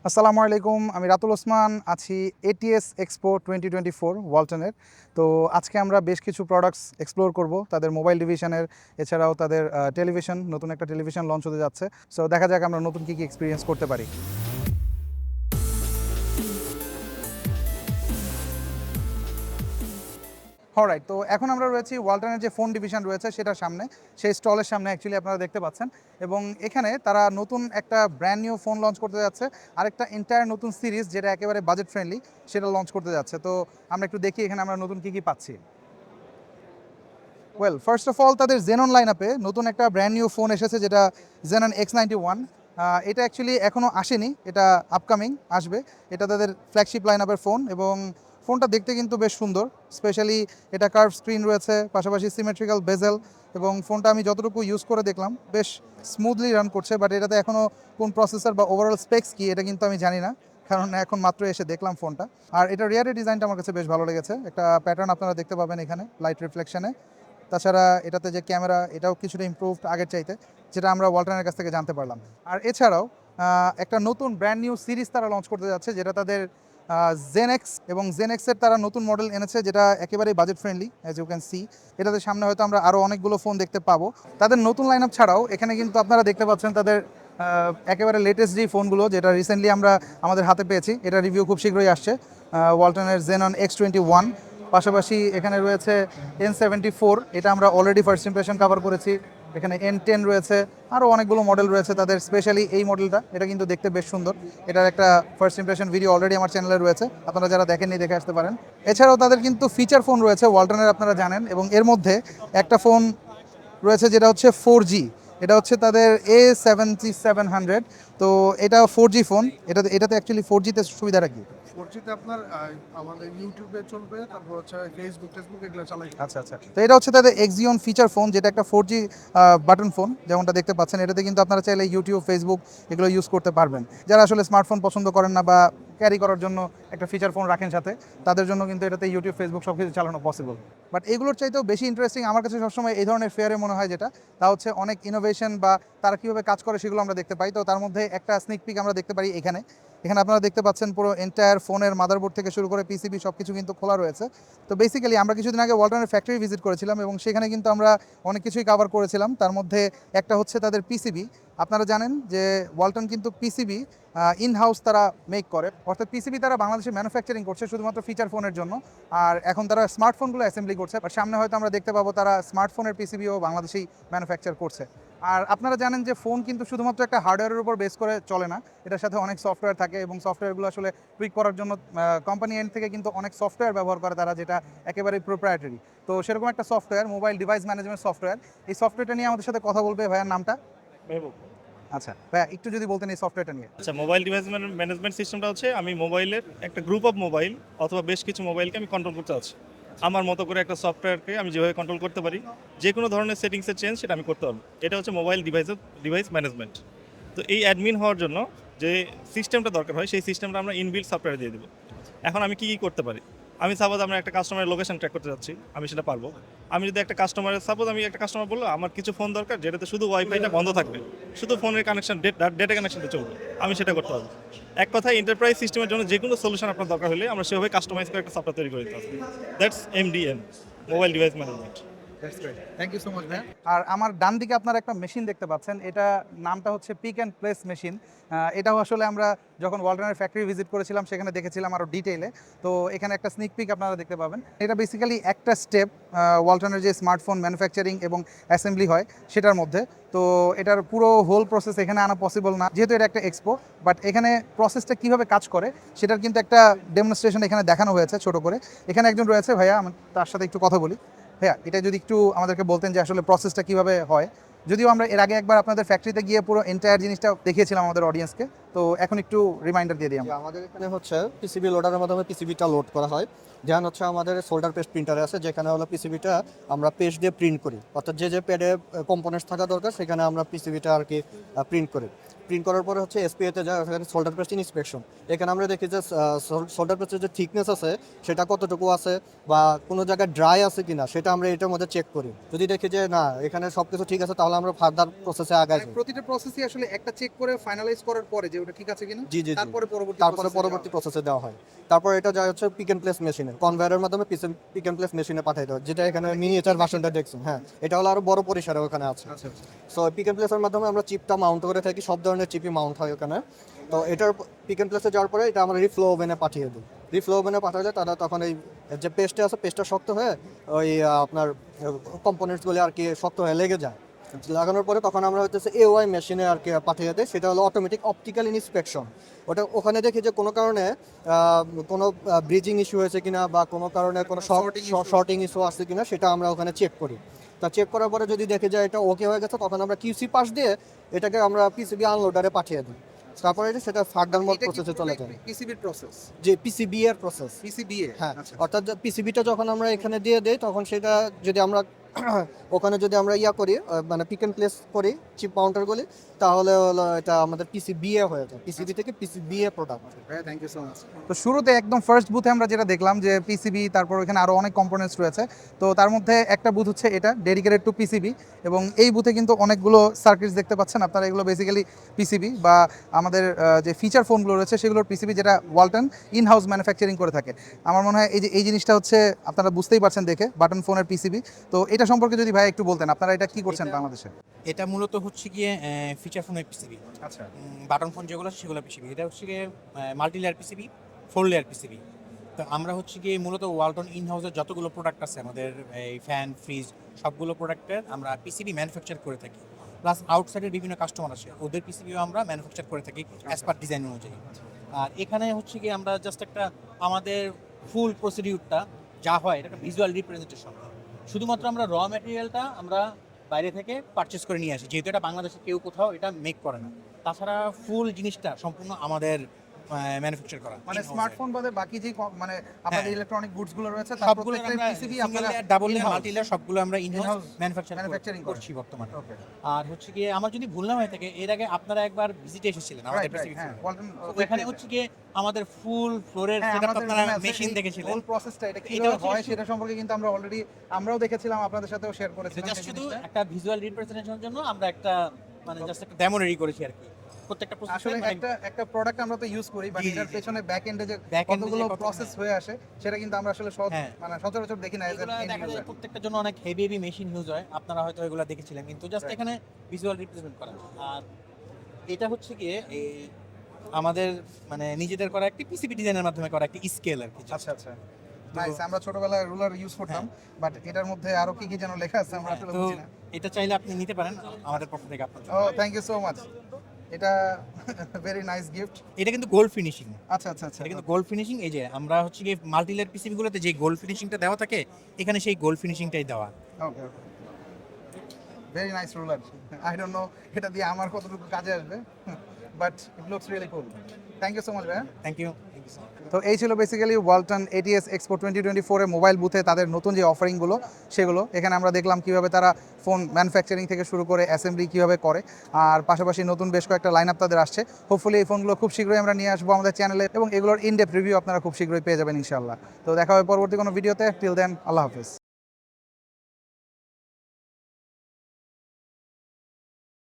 আসসালামু আলাইকুম, আমি রাতুল ওসমান আছি এটিএস এক্সপো 2024 ওয়ালটনের। তো আজকে আমরা বেশ কিছু প্রোডাক্টস এক্সপ্লোর করব তাদের মোবাইল ডিভিশনের, এছাড়াও তাদের টেলিভিশন, নতুন একটা টেলিভিশন লঞ্চ হতে যাচ্ছে। সো দেখা যাক আমরা নতুন কী কী এক্সপিরিয়েন্স করতে পারি। অলরাইট, তো এখন আমরা রয়েছি ওয়ালটনের যে ফোন ডিভিশন রয়েছে সেটার সামনে, সেই স্টলের সামনে অ্যাকচুয়ালি আপনারা দেখতে পাচ্ছেন। এবং এখানে তারা নতুন একটা ব্র্যান্ড নিউ ফোন লঞ্চ করতে যাচ্ছে, আরেকটা এন্টায়ার নতুন সিরিজ যেটা একেবারে বাজেট ফ্রেন্ডলি সেটা লঞ্চ করতে যাচ্ছে। তো আমরা একটু দেখি এখানে আমরা নতুন কী কী পাচ্ছি। ফার্স্ট অফ অল তাদের জেনন লাইন আপে নতুন একটা ব্র্যান্ড নিউ ফোন এসেছে, যেটা জেনন X91। এটা অ্যাকচুয়ালি এখনও আসেনি, এটা আপকামিং আসবে। এটা তাদের ফ্ল্যাগশিপ লাইন আপের ফোন এবং ফোনটা দেখতে কিন্তু বেশ সুন্দর। স্পেশালি এটা কার্ভ স্ক্রিন রয়েছে, পাশাপাশি সিমেট্রিক্যাল বেজেল, এবং ফোনটা আমি যতটুকু ইউজ করে দেখলাম বেশ স্মুথলি রান করছে। বাট এটাতে এখনও কোন প্রসেসর বা ওভারঅল স্পেক্স কি এটা কিন্তু আমি জানি না, কারণ এখন মাত্র এসে দেখলাম ফোনটা। আর এটা রিয়ারের ডিজাইনটা আমার কাছে বেশ ভালো লেগেছে, একটা প্যাটার্ন আপনারা দেখতে পাবেন এখানে লাইট রিফ্লেকশনে। তাছাড়া এটাতে যে ক্যামেরা, এটাও কিছুটা ইমপ্রুভড আগের চাইতে, যেটা আমরা ওয়ালটনের কাছ থেকে জানতে পারলাম। আর এছাড়াও একটা নতুন ব্র্যান্ড নিউ সিরিজ তারা লঞ্চ করতে যাচ্ছে, যেটা তাদের জেনএক্স, এবং জেনএক্সের তারা নতুন মডেল এনেছে যেটা একেবারেই budget friendly as you can see. এটাতে সামনে হয়তো আমরা আরও অনেকগুলো ফোন দেখতে পাবো। তাদের নতুন লাইন আপ ছাড়াও এখানে কিন্তু আপনারা দেখতে পাচ্ছেন তাদের একেবারে লেটেস্ট যে ফোনগুলো, যেটা রিসেন্টলি আমরা আমাদের হাতে পেয়েছি, এটা রিভিউ খুব শীঘ্রই আসছে। ওয়ালটনের জেনন X21, পাশাপাশি এখানে রয়েছে N74, এটা আমরা অলরেডি ফার্স্ট ইমপ্রেশন কভার করেছি। এখানে N10 রয়েছে, আরও অনেকগুলো মডেল রয়েছে তাদের। স্পেশালি এই মডেলটা, এটা কিন্তু দেখতে বেশ সুন্দর। এটার একটা ফার্স্ট ইমপ্রেশন ভিডিও অলরেডি আমার চ্যানেলে রয়েছে, আপনারা যারা দেখেননি দেখে আসতে পারেন। এছাড়াও তাদের কিন্তু ফিচার ফোন রয়েছে ওয়ালটনের, আপনারা জানেন, এবং এর মধ্যে একটা ফোন রয়েছে যেটা হচ্ছে 4G। এটা হচ্ছে তাদের A7700। তো এটা 4G ফোন। এটাতে অ্যাকচুয়ালি 4Gতে সুবিধাটা কি? 4Gতে আপনার আমাদের ইউটিউবে চলবে, তারপর হচ্ছে ফেসবুক এগুলো চালাই। আচ্ছা আচ্ছা, তো এটা হচ্ছে তাদের এক্সিয়ন ফিচার ফোন, যেটা একটা 4G বাটন ফোন যেমনটা দেখতে পাচ্ছেন। এটাতে কিন্তু আপনারা চাইলে ইউটিউব, ফেসবুক এগুলো ইউজ করতে পারবেন। যারা আসলে স্মার্টফোন পছন্দ করেন না বা ক্যারি করার জন্য একটা ফিচার ফোন রাখেন সাথে, তাদের জন্য কিন্তু এটাতে ইউটিউব, ফেসবুক সব কিছু চালানো পসিবল। বাট এগুলোর চাইতেও বেশি ইন্টারেস্টিং আমার কাছে সবসময় এই ধরনের ফেয়ারে মনে হয় যেটা, তা হচ্ছে অনেক ইনোভেশন বা তারা কীভাবে কাজ করে সেগুলো আমরা দেখতে পাই। তো তার মধ্যে একটা স্নিক পিক আমরা দেখতে পারি এখানে। এখানে আপনারা দেখতে পাচ্ছেন পুরো এন্টায়ার ফোনের মাদারবোর্ড থেকে শুরু করে পিসিবি সব কিছু কিন্তু খোলা রয়েছে। তো বেসিক্যালি আমরা কিছুদিন আগে ওয়ালটনের ফ্যাক্টরি ভিজিট করেছিলাম এবং সেখানে কিন্তু আমরা অনেক কিছুই কভার করেছিলাম। তার মধ্যে একটা হচ্ছে তাদের পিসিবি। আপনারা জানেন যে ওয়ালটন কিন্তু পিসিবি ইন হাউস তারা মেক করে, অর্থাৎ পিসিবি তারা বাংলাদেশে ম্যানুফ্যাকচারিং করছে শুধুমাত্র ফিচার ফোনের জন্য। আর এখন তারা স্মার্টফোনগুলো অ্যাসেম্বলি করছে, আর সামনে হয়তো আমরা দেখতে পাবো তারা স্মার্টফোনের পিসিবিও বাংলাদেশেই ম্যানুফ্যাকচার করছে। আর আপনারা জানেন যে ফোন কিন্তু শুধুমাত্র একটা হার্ডওয়্যারের উপর বেস করে চলে না, এটার সাথে অনেক সফটওয়্যার থাকে, এবং সফটওয়্যারগুলো আসলে টুইক করার জন্য কোম্পানি এন্ড থেকে কিন্তু অনেক সফটওয়্যার ব্যবহার করে তারা, যেটা একেবারে প্রোপ্রাইটারি। তো সেরকম একটা software, mobile device management software, এই সফটওয়্যারটা নিয়ে আমাদের সাথে কথা বলবে ভাইয়ার নামটা। মেহবুব। আচ্ছা ভাইয়া, একটু যদি বলতেন এই সফটওয়্যারটা নিয়ে। আচ্ছা, মোবাইল ডিভাইস ম্যানেজমেন্ট সিস্টেমটা হচ্ছে আমি মোবাইলের একটা গ্রুপ অফ মোবাইল অথবা বেশ কিছু মোবাইলকে আমি কন্ট্রোল করতে চাচ্ছি। আমার মতো করে একটা সফটওয়্যারকে আমি যেভাবে কন্ট্রোল করতে পারি, যে কোনো ধরনের সেটিংসের চেঞ্জ সেটা আমি করতে পারবো। এটা হচ্ছে মোবাইল ডিভাইস ম্যানেজমেন্ট। তো এই অ্যাডমিন হওয়ার জন্য যে সিস্টেমটা দরকার হয়, সেই সিস্টেমটা আমরা ইনবিল্ট সফটওয়্যারে দিয়ে দেবো। এখন আমি কী করতে পারি? আমি সাপোজ আমরা একটা কাস্টমারের লোকেশন ট্র্যাক করতে যাচ্ছি, আমি সেটা পারবো। আমি যদি একটা কাস্টমার বললো আমার কিছু ফোন দরকার যেটাতে শুধু ওয়াইফাইটা বন্ধ থাকবে, শুধু ফোনের কানেকশন ডেটা কানেকশনটা চলবে, আমি সেটা করতে পারবো। এক কথায় এন্টারপ্রাইজ সিস্টেমের জন্য যে কোনো সলিউশন আপনার দরকার হলে আমরা সেভাবে কাস্টমাইজ করে একটা সফটওয়্যার তৈরি করে দিতে পারবো। That's MDM, mobile device management. Thank you so much ভাইয়া। আর আমার ডান দিকে আপনারা একটা মেশিন দেখতে পাচ্ছেন, এটা নামটা হচ্ছে পিক অ্যান্ড প্লেস মেশিন। এটাও আসলে আমরা যখন ওয়ালটনের ফ্যাক্টরি ভিজিট করেছিলাম সেখানে দেখেছিলাম আরও ডিটেইলে। তো এখানে একটা স্নিক পিক আপনারা দেখতে পাবেন। এটা বেসিক্যালি একটা স্টেপ ওয়ালটনের যে স্মার্টফোন ম্যানুফ্যাকচারিং এবং অ্যাসেম্বলি হয় সেটার মধ্যে। তো এটার পুরো হোল প্রসেস এখানে আনা পসিবল না, যেহেতু এটা একটা এক্সপো। বাট এখানে প্রসেসটা কীভাবে কাজ করে সেটার কিন্তু একটা ডেমনস্ট্রেশন এখানে দেখানো হয়েছে ছোট করে। এখানে একজন রয়েছে ভাইয়া, আমি তার সাথে একটু কথা বলি। হ্যাঁ, এটা যদি একটু আমাদেরকে বলতেন যে আসলে প্রসেসটা কীভাবে হয়। যদিও আমরা এর আগে একবার আপনাদের ফ্যাক্টরিতে গিয়ে পুরো এন্টায়ার জিনিসটা দেখিয়েছিলাম আমাদের অডিয়েন্সকে, তো এখন একটু রিমাইন্ডার দিয়ে দিই আমরা। আমাদের এখানে হচ্ছে পিসিবি লোডারের মাধ্যমে পিসিবিটা লোড করা হয়। যেমন হচ্ছে আমাদের সোল্ডার পেস্ট প্রিন্টারে আছে, যেখানে হলো পিসিবিটা আমরা পেস্ট দিয়ে প্রিন্ট করি, অর্থাৎ যে প্যাডে কম্পোনেন্টস থাকা দরকার সেখানে আমরা পিসিবিটা আর কি প্রিন্ট করি। প্রিন্ট করার পরে হচ্ছে এসপিএতে যায়, সেখানে সোল্ডার পেস্ট ইন্সপেকশন। এখানে আমরা দেখি যে সোল্ডার পেস্টের যে থিকনেস আছে সেটা কতটুকু আছে বা কোনো জায়গায় ড্রাই আছে কিনা সেটা আমরা এটার মধ্যে চেক করি। যদি দেখি যে না এখানে সব কিছু ঠিক আছে তাহলে আমরা ফার্দার প্রসেসে আগাই। প্রতিটা প্রসেসই আসলে একটা চেক করে ফাইনালাইজ করার পরে যে ওটা ঠিক আছে কিনা, জি জি জি। তারপরে পরবর্তী প্রসেসে দেওয়া হয়। তারপর এটা যায় হচ্ছে পিক এন্ড প্লেস মেশিনে, কনভেয়ারের মাধ্যমে পিক এন্ড প্লেস মেশিনে পাঠিয়ে দেওয়া, যেটা এখানে মিনিয়েচার ভার্সনটা দেখছেন। হ্যাঁ, এটা হলো আরো বড় পরিসরে ওখানে আছে। আচ্ছা আচ্ছা। সো পিক এন্ড প্লেসের মাধ্যমে আমরা চিপটা মাউন্ট করে থাকি, সব ধরনের চিপই মাউন্ট হয় ওখানে। তো এটার পিক এন্ড প্লেসে যাওয়ার পরে এটা আমরা রিফ্লো ওভেনে পাঠিয়ে দিই। রিফ্লো ওভেনে পাঠালে তারা তখন এই যে পেস্টে আছে, পেস্টটা শক্ত হয়ে ওই আপনার কম্পোনেন্টসগুলো আর কি শক্ত হয়ে লেগে যায়। লাগানোর পরে তখন আমরা হচ্ছে এওআই মেশিনে আর কি পাঠিয়ে দেয়, সেটা হলো অটোমেটিক অপটিক্যাল ইন্সপেকশন। ওটা ওখানে দেখি যে কোনো কারণে কোনো ব্রিজিং ইস্যু হয়েছে কিনা বা কোনো কারণে কোনো শর্টিং ইস্যু আসছে কিনা, সেটা আমরা ওখানে চেক করি। তা চেক করার পরে যদি দেখে যায় এটা ওকে হয়ে গেছে, তখন আমরা কিউসি পাস দিয়ে এটাকে আমরা পিসিবি আনলোডারে পাঠিয়ে দিই। তারপরে সেটা ফার্দার মোড প্রসেসে চলে যায়। পিসিবির প্রসেস, যে পিসিবি এর প্রসেস, পিসিবিএ, হ্যাঁ। অর্থাৎ পিসিবিটা যখন আমরা এখানে দিয়ে দেই, তখন সেটা যদি আমরা ওখানে যদি আমরা করি, মানে পিক এন্ড প্লেস করি চিপ মাউন্টারগুলি, তাহলে হলো এটা আমাদের পিসিবিএ হয়ে যায়, পিসিবি থেকে PCBA product. Thank you so much. তো শুরুতে একদম ফার্স্ট বুথে আমরা যেটা দেখলাম যে পিসিবি, তারপর এখানে আরো অনেক কম্পোনেন্টস রয়েছে। তো তার মধ্যে একটা বুথ হচ্ছে এটা ডেডিকেটেড টু পিসিবি, এবং এই বুথে কিন্তু অনেকগুলো সার্কিটস দেখতে পাচ্ছেন আপনারা। এগুলো বেসিক্যালি পিসিবি বা আমাদের যে ফিচার ফোনগুলো রয়েছে সেগুলোর পিসিবি, যেটা ওয়ালটন ইন হাউস ম্যানুফ্যাকচারিং করে থাকে। আমার মনে হয় এই জিনিসটা হচ্ছে আপনারা বুঝতেই পারছেন দেখে, বাটন ফোনের পিসিবি। তো এটা সম্পর্কে যদি ভাই একটু বলতেন, আপনারা এটা কি করছেন বাংলাদেশে? এটা মূলত হচ্ছে গিয়ে ফিচার ফোনের পিসিবি। আচ্ছা, বাটন ফোন যেগুলো আছে সেগুলো পিসিবি। এটা হচ্ছে গিয়ে multi layer PCB, 4 layer PCB. তো আমরা হচ্ছে গিয়ে মূলত ওয়ালটন ইন হাউসের যতগুলো প্রোডাক্ট আছে আমাদের, এই ফ্যান, ফ্রিজ, সবগুলো প্রোডাক্টের আমরা পিসিবি ম্যানুফ্যাকচার করে থাকি। প্লাস আউটসাইডের বিভিন্ন কাস্টমার আছে, ওদের পিসিবিও আমরা ম্যানুফ্যাকচার করে থাকি অ্যাজ পার ডিজাইন অনুযায়ী। আর এখানে হচ্ছে গিয়ে আমরা জাস্ট একটা আমাদের ফুল প্রসিডিউরটা যা হয় এটা একটা ভিজুয়াল রিপ্রেজেন্টেশন। শুধুমাত্র আমরা র ম্যাটেরিয়ালটা আমরা বাইরে থেকে পারচেস করে নিয়ে আসি, যেহেতু এটা বাংলাদেশে কেউ কোথাও এটা মেক করে না। তাছাড়া ফুল জিনিসটা সম্পূর্ণ আমাদের ম্যানুফ্যাকচার করা। মানে স্মার্টফোন বাদে বাকি যে মানে আপনাদের ইলেকট্রনিক গুডস গুলো রয়েছে তার সবগুলো প্রত্যেকটাই আমরা পিসিবি সিঙ্গেল আপনারা layer, double layer, in-house multi layer সবগুলো আমরা in house in-house manufacture manufacturing করেন। করছি বর্তমানে। ওকে, আর হচ্ছে গিয়ে আমার যদি ভুল না হয়ে থাকে, এর আগে আপনারা একবার ভিজিটে এসেছিলেন আমাদের রাইট রাইট, পিসিবি। হ্যাঁ ওয়ালটন ওখানে হচ্ছে গিয়ে আমাদের ফুল ফ্লোরের সেটআপ আপনারা মেশিন দেখেছিলেন। হোল প্রসেসটা এটা এটা কিভাবে হচ্ছে হয় সেটা সম্পর্কে কিন্তু আমরা অলরেডি আমরাও দেখেছিলাম, আপনাদের সাথেও শেয়ার করেছিলাম জাস্ট সেই শুধু জিনিসটা। একটা ভিজুয়াল রিপ্রেজেন্টেশনের জন্য আমরা একটা মানে জাস্ট একটা ডেমো রেডি করেছি আর কি। প্রত্যেকটা আসলে প্রসেস একটা প্রোডাক্ট আমরা তো ইউজ করি, বাট জি, জি, এটার জি। পেছনে ব্যাক এন্ডে যে Back end এ যে কতগুলো কত- প্রসেস হয়ে আসে সেটা কিন্তু আমরা আসলে হ্যাঁ। মানে সচরাচর দেখি না এজ এগুলো দেখা যায় প্রত্যেকটার জন্য অনেক হেভি হেভি মেশিন ইউজ হয়, আপনারা হয়তো এগুলো দেখেছিলেন, কিন্তু জাস্ট Right. এখানে ভিজুয়াল রিপ্রেজেন্ট করা। আর এটা হচ্ছে গিয়ে এই আমাদের মানে নিজেদের করা একটি পিসিবি ডিজাইনের মাধ্যমে করা একটি স্কেল আর কি। আচ্ছা আচ্ছা, নাইস। আমরা ছোটবেলায় রুলার ইউজ করতাম, বাট এটার মধ্যে আরো কি কি যেন লেখা আছে আমরা আসলে তো বুঝি না। এটা চাইলে আপনি নিতে পারেন আমাদের পক্ষ থেকে আপনার জন্য। ও থ্যাংক ইউ সো মাচ, এটা ভেরি নাইস গিফট। এটা কিন্তু গোল্ড ফিনিশিং। আচ্ছা আচ্ছা আচ্ছা, এটা কিন্তু গোল্ড ফিনিশিং। এই যে আমরা হচ্ছে গিয়ে মাল্টি লেয়ার পিসিবি গুলোতে যে গোল্ড ফিনিশিংটা দেওয়া থাকে, এখানে সেই গোল্ড ফিনিশিংটাই দেওয়া। Okay okay, very nice ruler. I don't know এটা দিয়ে আমার কতটুকু কাজে আসবে, but it looks really cool. Thank you so much ভাইয়া। Thank you. তো এই ছিল বেসিক্যালি ওয়ালটন এটিএস এক্সপো 2024 এর মোবাইল বুথে তাদের নতুন যে অফারিংগুলো সেগুলো। এখানে আমরা দেখলাম কিভাবে তারা ফোন ম্যানুফ্যাকচারিং থেকে শুরু করে অ্যাসেম্বলি কিভাবে করে, আর পাশাপাশি নতুন বেশ কয়েকটা লাইন আপ তাদের আসছে। হোপফুলি এই ফোনগুলো খুব শীঘ্রই আমরা নিয়ে আসবো আমাদের চ্যানেলে, এবং এগুলোর ইন ডেপথ রিভিউ আপনারা খুব শীঘ্রই পেয়ে যাবেন ইনশাআল্লাহ। তো দেখা হবে পরবর্তী কোনো ভিডিওতে। টিল দেন, আল্লাহ হাফেজ।